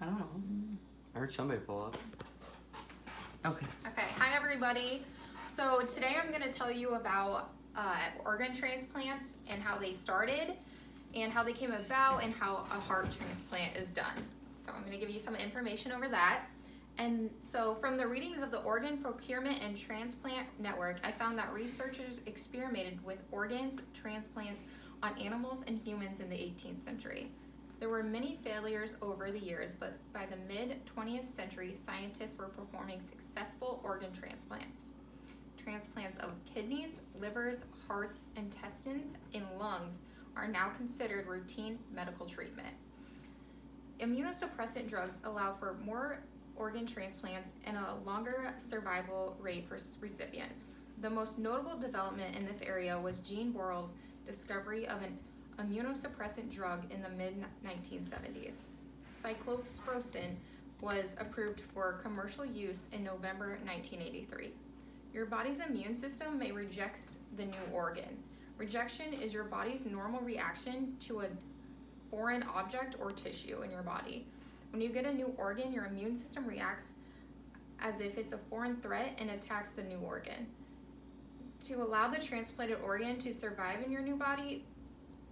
I don't know. I heard somebody pull up. Okay. Okay, hi everybody. So today I'm going to tell you about organ transplants and how they started and how they came about and how a heart transplant is done. So I'm going to give you some information over that. And so from the readings of the Organ Procurement and Transplant Network, I found that researchers experimented with organs transplants on animals and humans in the 18th century. There were many failures over the years, but by the mid-20th century, scientists were performing successful organ transplants. Transplants of kidneys, livers, hearts, intestines, and lungs are now considered routine medical treatment. Immunosuppressant drugs allow for more organ transplants and a longer survival rate for recipients. The most notable development in this area was Jean Borel's discovery of an immunosuppressant drug in the mid-1970s. Cyclosporin was approved for commercial use in November 1983. Your body's immune system may reject the new organ. Rejection is your body's normal reaction to a foreign object or tissue in your body. When you get a new organ, your immune system reacts as if it's a foreign threat and attacks the new organ. To allow the transplanted organ to survive in your new body,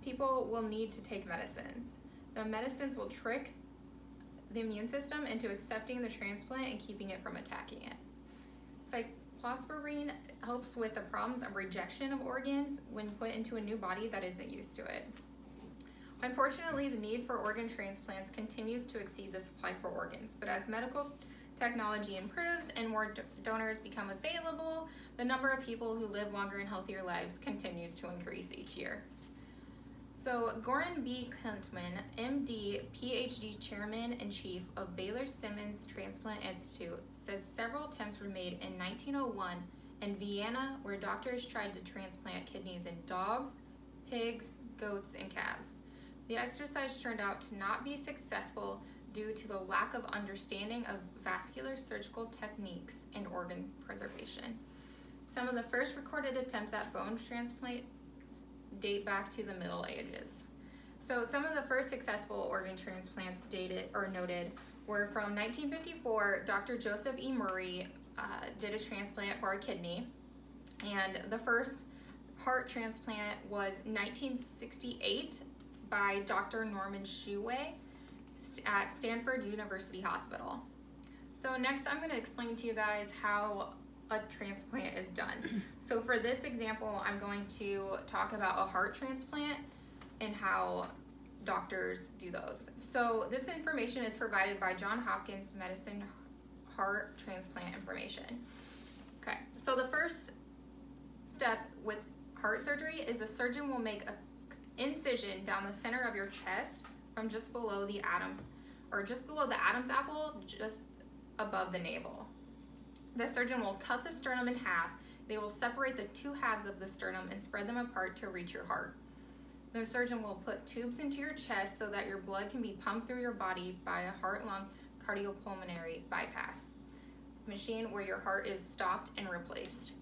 people will need to take medicines. The medicines will trick the immune system into accepting the transplant and keeping it from attacking it. Cyclosporin helps with the problems of rejection of organs when put into a new body that isn't used to it. Unfortunately, the need for organ transplants continues to exceed the supply for organs, but as medical technology improves and more donors become available, the number of people who live longer and healthier lives continues to increase each year. So Goran B. Kuntman, MD, PhD Chairman and Chief of Baylor Simmons Transplant Institute, says several attempts were made in 1901 in Vienna where doctors tried to transplant kidneys in dogs, pigs, goats, and calves. The exercise turned out to not be successful due to the lack of understanding of vascular surgical techniques and organ preservation. Some of the first recorded attempts at bone transplant date back to the Middle Ages. So some of the first successful organ transplants dated or noted were from 1954. Dr. Joseph E. Murray did a transplant for a kidney, and the first heart transplant was 1968 by Dr. Norman Shuway at Stanford University Hospital. So next I'm going to explain to you guys how a transplant is done. So for this example, I'm going to talk about a heart transplant and how doctors do those. So this information is provided by Johns Hopkins Medicine heart transplant information. Okay, so the first step with heart surgery is the surgeon will make an incision down the center of your chest from just below the Adam's apple, just above the navel. The surgeon will cut the sternum in half. They will separate the two halves of the sternum and spread them apart to reach your heart. The surgeon will put tubes into your chest so that your blood can be pumped through your body by a heart-lung cardiopulmonary bypass machine where your heart is stopped and replaced.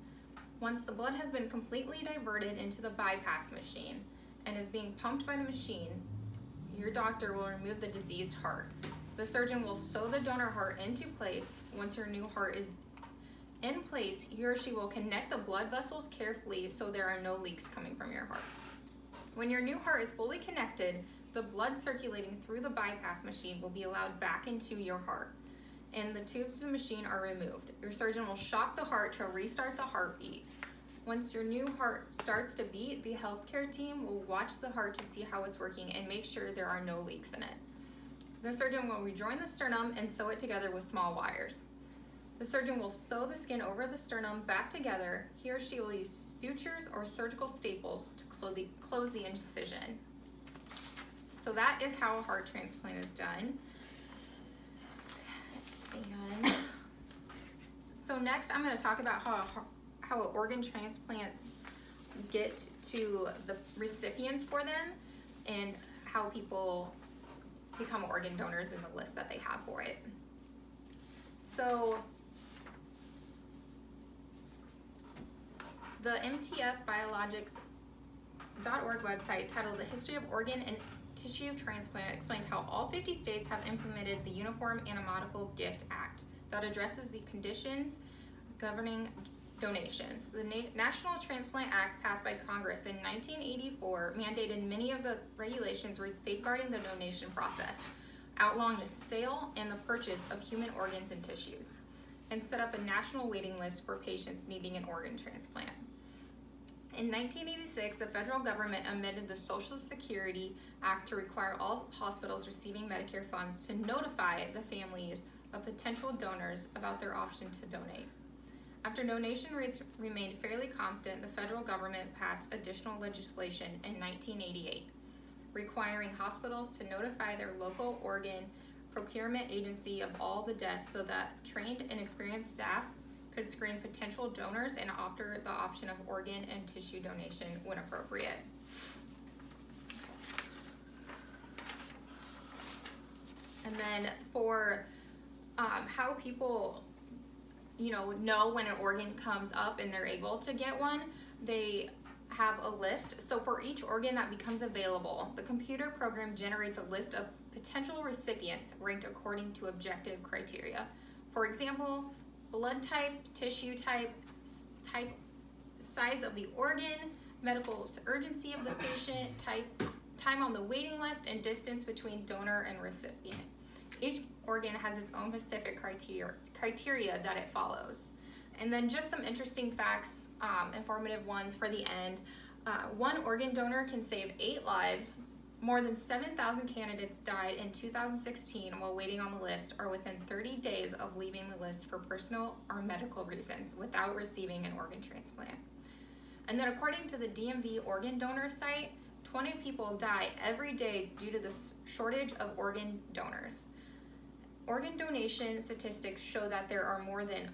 Once the blood has been completely diverted into the bypass machine and is being pumped by the machine, your doctor will remove the diseased heart. The surgeon will sew the donor heart into place. Once your new heart is in place, he or she will connect the blood vessels carefully so there are no leaks coming from your heart. When your new heart is fully connected, the blood circulating through the bypass machine will be allowed back into your heart, and the tubes to the machine are removed. Your surgeon will shock the heart to restart the heartbeat. Once your new heart starts to beat, the healthcare team will watch the heart to see how it's working and make sure there are no leaks in it. The surgeon will rejoin the sternum and sew it together with small wires. The surgeon will sew the skin over the sternum back together. He or she will use sutures or surgical staples to close the incision. So that is how a heart transplant is done. And so next I'm going to talk about how organ transplants get to the recipients for them and how people become organ donors in the list that they have for it. So the MTF Biologics.org website titled The History of Organ and tissue transplant explained how all 50 states have implemented the Uniform Animal Gift Act that addresses the conditions governing donations. The National Transplant Act, passed by Congress in 1984, mandated many of the regulations safeguarding the donation process, outlawing the sale and the purchase of human organs and tissues, and set up a national waiting list for patients needing an organ transplant. In 1986, the federal government amended the Social Security Act to require all hospitals receiving Medicare funds to notify the families of potential donors about their option to donate. After donation rates remained fairly constant, the federal government passed additional legislation in 1988, requiring hospitals to notify their local organ procurement agency of all the deaths so that trained and experienced staff could screen potential donors and offer the option of organ and tissue donation when appropriate. And then for how people know when an organ comes up and they're able to get one, they have a list. So for each organ that becomes available, the computer program generates a list of potential recipients ranked according to objective criteria. For example, blood type, tissue type, size of the organ, medical urgency of the patient, time on the waiting list, and distance between donor and recipient. Each organ has its own specific criteria that it follows. And then just some interesting facts, informative ones for the end. One organ donor can save 8 lives. More than 7,000 candidates died in 2016 while waiting on the list or within 30 days of leaving the list for personal or medical reasons without receiving an organ transplant. And then according to the DMV organ donor site, 20 people die every day due to the shortage of organ donors. Organ donation statistics show that there are more than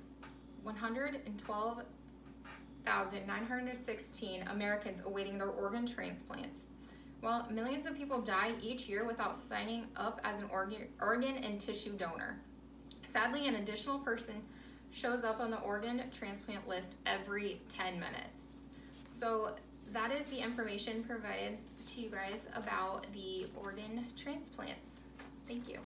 112,916 Americans awaiting their organ transplants. While millions of people die each year without signing up as an organ and tissue donor. Sadly, an additional person shows up on the organ transplant list every 10 minutes. So that is the information provided to you guys about the organ transplants. Thank you.